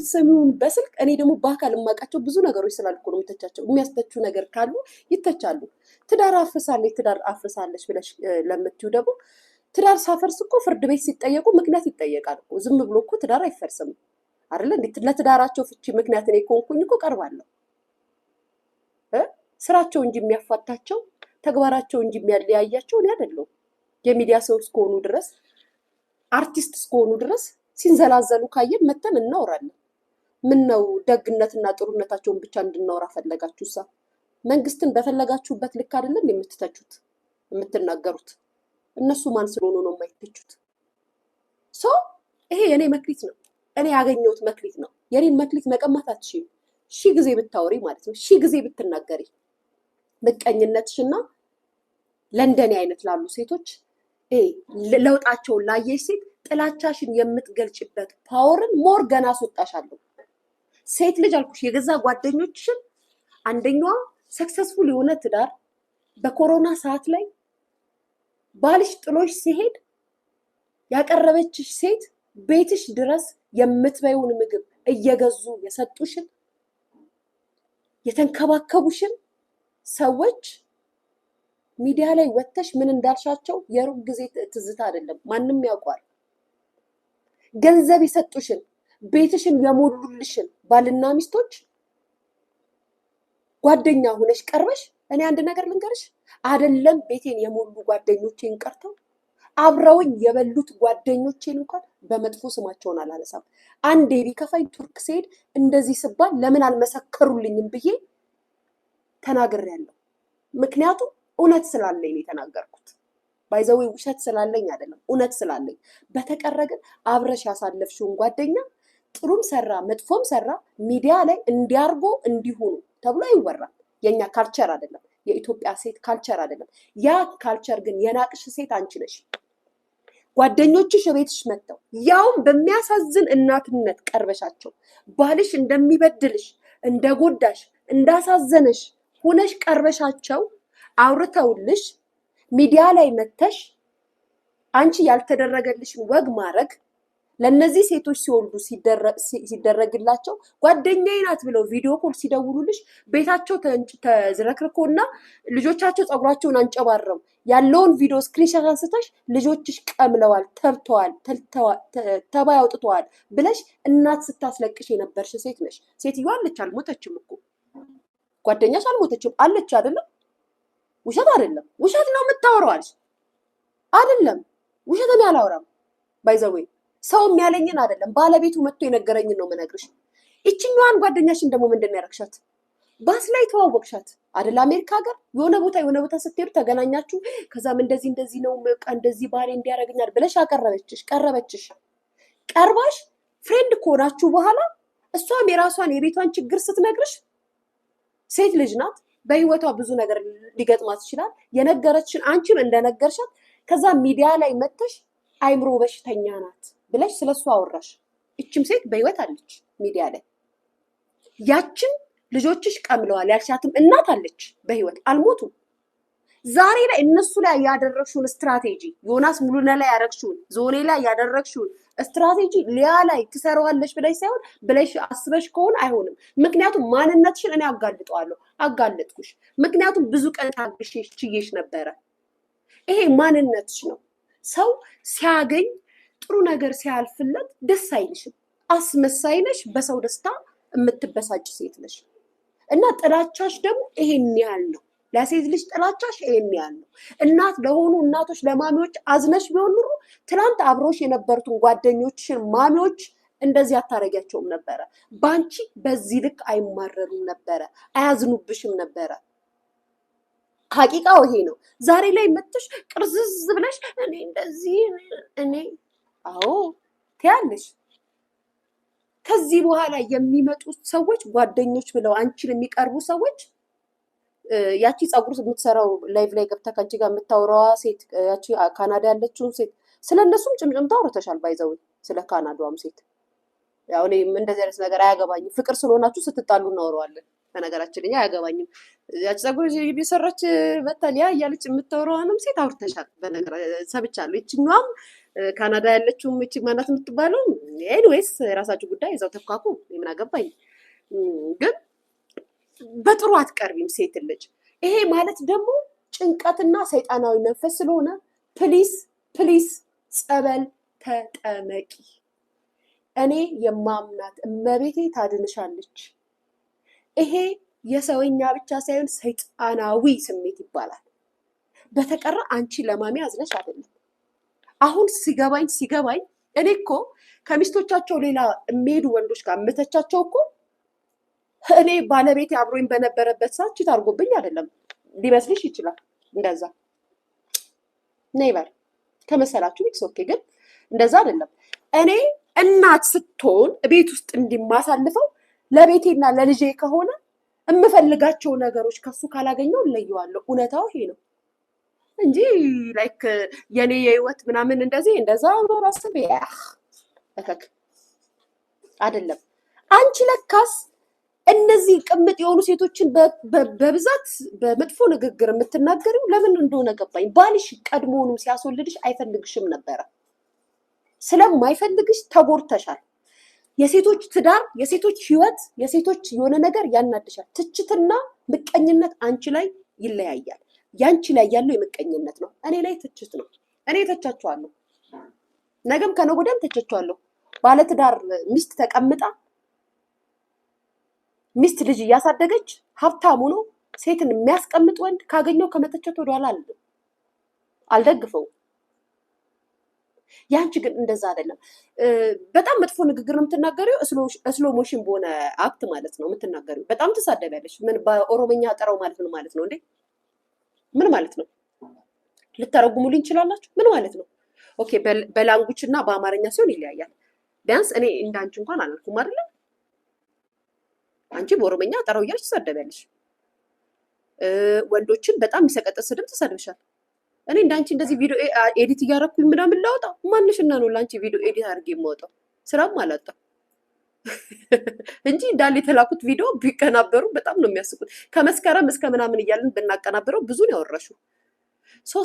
በምትሰሚውን በስልክ እኔ ደግሞ በአካል የማውቃቸው ብዙ ነገሮች ስላልኩ ነው የምተቻቸው። የሚያስተቹ ነገር ካሉ ይተቻሉ። ትዳር አፍርሳለች ብለሽ ለምትዩ ደግሞ ትዳር ሳፈርስ እኮ ፍርድ ቤት ሲጠየቁ ምክንያት ይጠየቃል እኮ። ዝም ብሎ እኮ ትዳር አይፈርስም አይደለ? እንዴት ለትዳራቸው ፍቺ ምክንያት እኔ ኮንኩኝ እኮ ቀርባለሁ። ስራቸው እንጂ የሚያፋታቸው ተግባራቸው እንጂ የሚያለያያቸው እኔ አይደለሁም። የሚዲያ ሰው እስከሆኑ ድረስ አርቲስት እስከሆኑ ድረስ ሲንዘላዘሉ ካየን መተን እናወራለን። ምን ነው ደግነትና ጥሩነታቸውን ብቻ እንድናወራ ፈለጋችሁሳ? መንግስትን በፈለጋችሁበት ልክ አይደለም የምትተቹት የምትናገሩት። እነሱ ማን ስለሆኑ ነው የማይተቹት? ይሄ የኔ መክሊት ነው። እኔ ያገኘሁት መክሊት ነው። የኔን መክሊት መቀማት አትችይም። ሺህ ጊዜ ብታወሪ ማለት ነው፣ ሺህ ጊዜ ብትናገሪ ምቀኝነትሽና ለእንደኔ አይነት ላሉ ሴቶች ለውጣቸውን ላየሽ ሴት ጥላቻሽን የምትገልጭበት ፓወርን ሞር ገና አስወጣሻለሁ። ሴት ልጅ አልኩሽ የገዛ ጓደኞችሽን አንደኛዋ ሰክሰስፉል የሆነ ትዳር በኮሮና ሰዓት ላይ ባልሽ ጥሎሽ ሲሄድ ያቀረበችሽ ሴት ቤትሽ ድረስ የምትበይውን ምግብ እየገዙ የሰጡሽን የተንከባከቡሽን ሰዎች ሚዲያ ላይ ወጥተሽ ምን እንዳልሻቸው የሩቅ ጊዜ ትዝታ አይደለም፣ ማንም ያውቋል። ገንዘብ የሰጡሽን ቤትሽን የሞሉልሽን ባልና ሚስቶች ጓደኛ ሆነሽ ቀርበሽ እኔ አንድ ነገር ልንገርሽ፣ አይደለም ቤቴን የሞሉ ጓደኞቼን ቀርተው አብረውኝ የበሉት ጓደኞቼን እንኳን በመጥፎ ስማቸውን አላነሳም። አንዴ ቢከፋኝ ቱርክ ስሄድ እንደዚህ ስባል ለምን አልመሰከሩልኝም ብዬ ተናግሬያለሁ። ምክንያቱም እውነት ስላለኝ ነው የተናገርኩት። ባይዘዌ ውሸት ስላለኝ አይደለም፣ እውነት ስላለኝ። በተቀረ ግን አብረሽ ያሳለፍሽውን ጓደኛ ጥሩም ሰራ መጥፎም ሰራ ሚዲያ ላይ እንዲያርጎ እንዲሆኑ ተብሎ አይወራም። የኛ ካልቸር አይደለም፣ የኢትዮጵያ ሴት ካልቸር አይደለም። ያ ካልቸር ግን የናቅሽ ሴት አንቺ ነሽ። ጓደኞችሽ ቤትሽ መጥተው ያውም በሚያሳዝን እናትነት ቀርበሻቸው ባልሽ እንደሚበድልሽ እንደጎዳሽ እንዳሳዘነሽ ሆነሽ ቀርበሻቸው አውርተውልሽ ሚዲያ ላይ መተሽ አንቺ ያልተደረገልሽን ወግ ማድረግ ለነዚህ ሴቶች ሲወልዱ ሲደረግላቸው ጓደኛዬ ናት ብለው ቪዲዮ ኮል ሲደውሉልሽ ቤታቸው ተዝረክርኮና ልጆቻቸው ፀጉራቸውን አንጨባረው ያለውን ቪዲዮ ስክሪንሾት አንስተሽ ልጆችሽ ቀምለዋል፣ ተብተዋል፣ ተባይ አውጥተዋል ብለሽ እናት ስታስለቅሽ የነበርሽ ሴት ነሽ። ሴትዮዋ አለች፣ አልሞተችም እኮ ጓደኛሽ አልሞተችም አለች አይደለም? ውሸት አይደለም፣ ውሸት ነው የምታወራው አለሽ አይደለም? ውሸት ነው ያላወራም። ባይዘዌ ሰው የሚያለኝን አይደለም ባለቤቱ መጥቶ የነገረኝን ነው የምነግርሽ። እቺኛዋን ጓደኛሽን ደግሞ ምንድን ነው ያረግሻት? ባስ ላይ ተዋወቅሻት አይደል? አሜሪካ ሀገር የሆነ ቦታ ስትሄዱ ተገናኛችሁ። ከዛም እንደዚህ ነው በቃ እንደዚህ ባሌ እንዲያረግኛል ብለሽ ቀረበችሽ። ቀርባሽ ፍሬንድ ከሆናችሁ በኋላ እሷም የራሷን የቤቷን ችግር ስትነግርሽ ሴት ልጅ ናት፣ በህይወቷ ብዙ ነገር ሊገጥማት ይችላል። የነገረችሽን አንቺም እንደነገርሻት ከዛ ሚዲያ ላይ መተሽ አይምሮ በሽተኛ ናት ብለሽ ስለሱ አወራሽ። እችም ሴት በህይወት አለች ሚዲያ ላይ። ያችን ልጆችሽ ቀምለዋል ያልሻትም እናት አለች በህይወት አልሞቱም። ዛሬ ላይ እነሱ ላይ ያደረግሽውን ስትራቴጂ ዮናስ ሙሉነ ላይ ያደረግሽውን ዞኔ ላይ ያደረግሽውን ስትራቴጂ ሊያ ላይ ትሰራዋለሽ ብለሽ ሳይሆን ብለሽ አስበሽ ከሆነ አይሆንም። ምክንያቱም ማንነትሽን እኔ አጋለጥኩሽ። ምክንያቱም ብዙ ቀን ታግሼሽ ችዬሽ ነበረ። ይሄ ማንነትሽ ነው። ሰው ሲያገኝ ጥሩ ነገር ሲያልፍለት ደስ አይልሽም። አስመሳይ ነሽ፣ በሰው ደስታ የምትበሳጭ ሴት ነሽ። እና ጥላቻሽ ደግሞ ይሄን ያህል ነው። ለሴት ልጅ ጥላቻሽ ይሄን ያህል ነው። እናት ለሆኑ እናቶች ለማሚዎች አዝነሽ ቢሆን ኑሮ ትናንት አብሮሽ የነበሩትን ጓደኞችሽን ማሚዎች እንደዚህ አታረጊያቸውም ነበረ። ባንቺ በዚህ ልክ አይማረሩም ነበረ፣ አያዝኑብሽም ነበረ። ሀቂቃው ይሄ ነው። ዛሬ ላይ መጥተሽ ቅርዝዝ ብለሽ እኔ እንደዚህ አዎ ትያለሽ። ከዚህ በኋላ የሚመጡት ሰዎች ጓደኞች ብለው አንቺን የሚቀርቡ ሰዎች ያቺ ፀጉር የምትሰራው ላይቭ ላይ ገብታ ከአንቺ ጋር የምታወራዋ ሴት ያቺ ካናዳ ያለችውን ሴት ስለነሱም ጭምጭምታ አውርተሻል። ባይዘው ስለ ካናዳዋም ሴት ያው እኔ እንደዚህ አይነት ነገር አያገባኝም። ፍቅር ስለሆናችሁ ስትጣሉ እናወራዋለን። በነገራችን ላይ አያገባኝም። ያቺ ፀጉር ቢሰራች በታሊያ እያለች የምታወራዋንም ሴት አውርተሻል። በነገር ሰብቻለሁ። እቺኛም ካናዳ ያለችው እቺ ማናት የምትባለው ኤኒዌይስ የራሳችሁ ጉዳይ እዛው ተኳኩ ምን አገባኝ። ግን በጥሩ አትቀርቢም ሴት ልጅ። ይሄ ማለት ደግሞ ጭንቀትና ሰይጣናዊ መንፈስ ስለሆነ ፕሊስ ፕሊስ ጸበል ተጠመቂ። እኔ የማምናት እመቤቴ ታድንሻለች። ይሄ የሰውኛ ብቻ ሳይሆን ሰይጣናዊ ስሜት ይባላል። በተቀረ አንቺ ለማሚ አዝነሽ አይደለም። አሁን ሲገባኝ እኔ እኮ ከሚስቶቻቸው ሌላ የሚሄዱ ወንዶች ጋር የምተቻቸው እኮ እኔ ባለቤቴ አብሮኝ በነበረበት ሰዓት ቺት አድርጎብኝ አይደለም። ሊመስልሽ ይችላል እንደዛ ኔቨር ከመሰላችሁ ቢክስ ኦኬ። ግን እንደዛ አይደለም። እኔ እናት ስትሆን ቤት ውስጥ እንዲማሳልፈው ለቤቴና ለልጄ ከሆነ የምፈልጋቸው ነገሮች ከሱ ካላገኘው እለየዋለሁ። እውነታው ይሄ ነው እንጂ ላይክ የኔ የህይወት ምናምን እንደዛ ራስብ እከክ አይደለም። አንቺ ለካስ እነዚህ ቅምጥ የሆኑ ሴቶችን በብዛት በመጥፎ ንግግር የምትናገሪው ለምን እንደሆነ ገባኝ። ባልሽ ቀድሞውንም ሲያስወልድሽ አይፈልግሽም ነበረ። ስለማይፈልግሽ ተጎድተሻል። የሴቶች ትዳር፣ የሴቶች ህይወት፣ የሴቶች የሆነ ነገር ያናድሻል። ትችትና ምቀኝነት አንቺ ላይ ይለያያል። ያንቺ ላይ ያለው የምቀኝነት ነው፣ እኔ ላይ ትችት ነው። እኔ ተቻቸዋለሁ፣ ነገም ከነገ ወዲያም ተቻቸዋለሁ። ባለትዳር ሚስት ተቀምጣ ሚስት ልጅ እያሳደገች ሀብታም ሆኖ ሴትን የሚያስቀምጥ ወንድ ካገኘው ከመተቸት ወደኋላ አልደግፈውም። ያንቺ ግን እንደዛ አይደለም። በጣም መጥፎ ንግግር ነው የምትናገሪው። ስሎ ሞሽን በሆነ አክት ማለት ነው የምትናገሪው። በጣም ትሳደቢያለሽ። ምን በኦሮምኛ ጠራው ማለት ነው እንዴ? ምን ማለት ነው? ልተረጉሙልኝ እንችላላችሁ? ምን ማለት ነው? ኦኬ በላንጉጅ እና በአማርኛ ሲሆን ይለያያል። ቢያንስ እኔ እንዳንቺ እንኳን አላልኩም አይደለ? አንቺ በኦሮምኛ ጠራው እያልሽ ትሳደቢያለሽ። ወንዶችን በጣም የሚሰቀጥጥ ስድብ ትሰድብሻል። እኔ እንዳንቺ እንደዚህ ቪዲዮ ኤዲት እያደረኩኝ ምናምን ላወጣ ማንሽና ነው ለአንቺ ቪዲዮ ኤዲት አድርጌ የማወጣው? ስራም አላጣ እንጂ እንዳለ የተላኩት ቪዲዮ ቢቀናበሩ በጣም ነው የሚያስቁት። ከመስከረም እስከ ምናምን እያልን ብናቀናበረው ብዙ ነው ያወራሽው።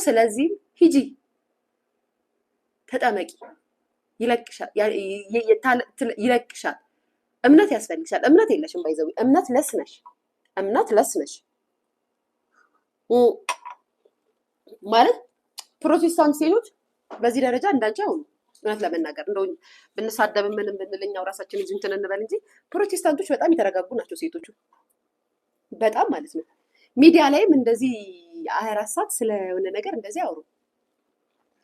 ስለዚህ ሂጂ ተጠመቂ፣ ይለቅሻል። እምነት ያስፈልግሻል። እምነት የለሽም ባይዘው እምነት ለስነሽ ማለት ፕሮቴስታንት ሴቶች በዚህ ደረጃ እንዳንቺ አሁን እውነት ለመናገር እንደው ብንሳደብ ምንም ብንልኛው ራሳችን እዚህ እንትን እንበል እንጂ ፕሮቴስታንቶች በጣም የተረጋጉ ናቸው ሴቶቹ፣ በጣም ማለት ነው። ሚዲያ ላይም እንደዚህ 24 ሰዓት ስለሆነ ነገር እንደዚህ አውሩ።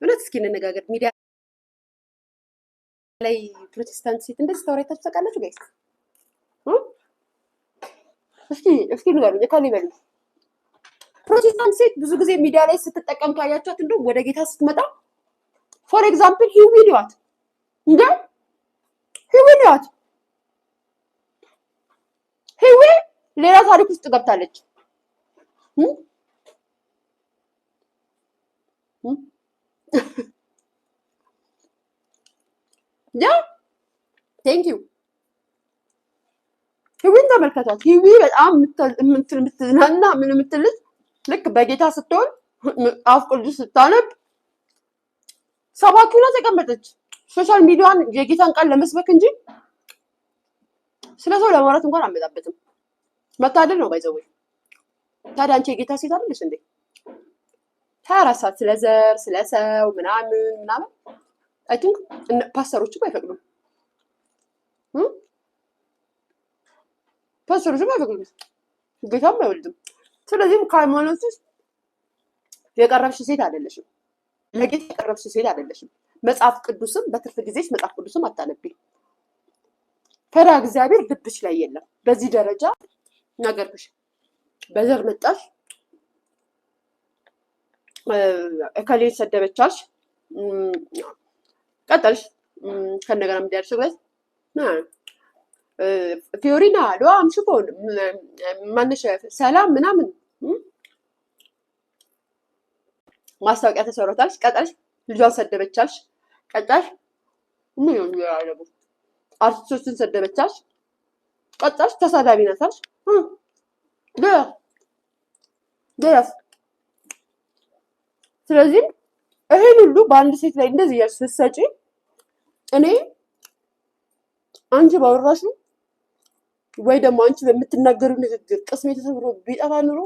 እውነት እስኪ እንነጋገር። ሚዲያ ላይ ፕሮቴስታንት ሴት እንደዚህ ታወራይታችሁ ታውቃላችሁ ጋይስ? እስኪ ንገሩኝ፣ ካለ ይበሉ። ፕሮቴስታንት ሴት ብዙ ጊዜ ሚዲያ ላይ ስትጠቀም ካያቻት እንደው ወደ ጌታ ስትመጣ ፎር ኤግዛምፕል ሂዊሊዋት ሂዊ ሌላ ታሪክ ውስጥ ገብታለች። ቴንክ ዩ ሂዊን ተመልከቷት። ሂዊ በጣም የምትዝናና ምን የምትልት ልክ በጌታ ስትሆን መጽሐፍ ቅዱስ ስታነብ ሰባኪው ናት ተቀመጠች። ሶሻል ሚዲያን የጌታን ቃል ለመስበክ እንጂ ስለ ሰው ለማውራት እንኳን አመጣበትም። መታደል ነው ባይዘው። ታዲያ አንቺ የጌታ ሴት አይደለሽ እንዴ? 24 ሰዓት ስለ ዘር ስለ ሰው ምናምን አይ ቲንክ ፓስተሮችም አይፈቅዱም። ጌታም አይወልድም። ስለዚህም ከሃይማኖት ውስጥ የቀረብሽ ሴት አይደለሽም። ለጌታ የቀረብሽ ሴት አይደለሽም። መጽሐፍ ቅዱስም በትርፍ ጊዜሽ መጽሐፍ ቅዱስም አታነቢ። ፈሪሃ እግዚአብሔር ልብሽ ላይ የለም። በዚህ ደረጃ ነገርኩሽ። በዘር መጣሽ፣ እከሌን ሰደበቻሽ፣ ቀጠልሽ ከነገና ምንድያልሽ ብለሽ ፊዮሪና ሎአም ሽፎን ማነሽ ሰላም ምናምን ማስታወቂያ ተሰሮታልሽ፣ ቀጠልሽ ልጇን ሰደበቻልሽ፣ ቀጣሽ ምን ያለው አርቲስቶችን ሰደበቻልሽ፣ ቀጣሽ ተሳዳቢ ናታልሽ። ስለዚህ ይሄን ሁሉ በአንድ ሴት ላይ እንደዚህ እያልሽ ስትሰጪ እኔ አንቺ ባወራሹ ወይ ደግሞ አንቺ በምትናገሩ ንግግር ቅስሜ ተሰብሮ ቢጠፋ ኑሮ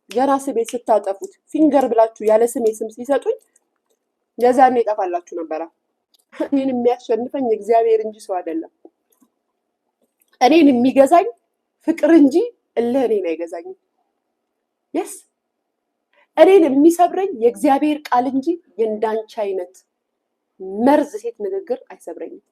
ገና ስሜ ስታጠፉት ፊንገር ብላችሁ ያለ ስሜ ስም ሲሰጡኝ የዛኔ ይጠፋላችሁ ነበረ። እኔን የሚያሸንፈኝ እግዚአብሔር እንጂ ሰው አይደለም። እኔን የሚገዛኝ ፍቅር እንጂ እልህ እኔን አይገዛኝም። የስ እኔን የሚሰብረኝ የእግዚአብሔር ቃል እንጂ የእንዳንቺ አይነት መርዝ ሴት ንግግር አይሰብረኝም።